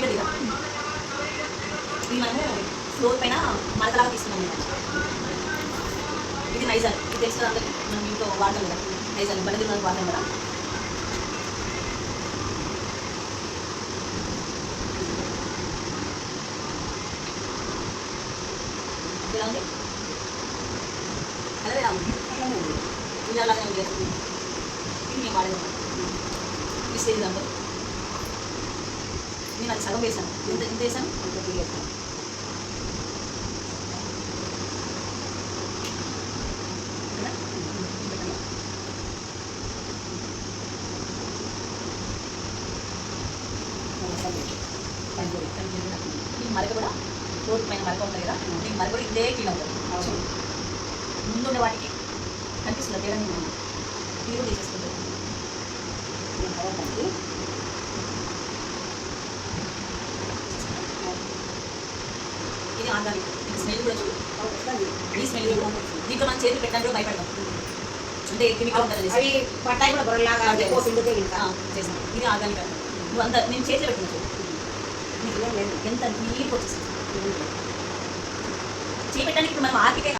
ఇదిగా ఇది మనము ఫ్లోర్ పైన మరకలాగా తీసుకున్నాం. ఇది నైజాల్, ఇది తెలుసు కదా అందరికి, మనం ఇంట్లో వాడతాం కదా నైజాల్, బండి మనకు వాడతాం కదా. ఇలా ఉంది, అలాగే ఉంది, ఇది అలాగే ఉంది. ఇది మేము వాడేది ఈ స్టేజ్ దాంట్లో నేను అది సగం వేసాను. ఇంత వేసాను, ఈ మరక కూడా రోడ్ పైన మరక ఉంటుంది కదా, ఈ మరక కూడా ఇదే క్లీన్ అవుతుంది. ముందుండే వాటికి కనిపిస్తుంది తేడా, ఇది కూడా తీసేసుకుంటుంది. ఇది ఆర్గానిక్, ఇది స్మెల్ కూడా చూడు, ఈ స్మెల్ దీంట్లో మనం చేతులు పెట్టడానికి కూడా భయపడతాం, అంటే కెమికల్ ఉంటుంది చేసాం. ఇది ఆర్గానిక్ అంటే నువ్వు అంత నేను చేతిలో పెట్టిన ఎంత నీళ్ళు వచ్చేస్తుంది చేపెట్టడానికి. ఇప్పుడు మనం ఆర్కిటే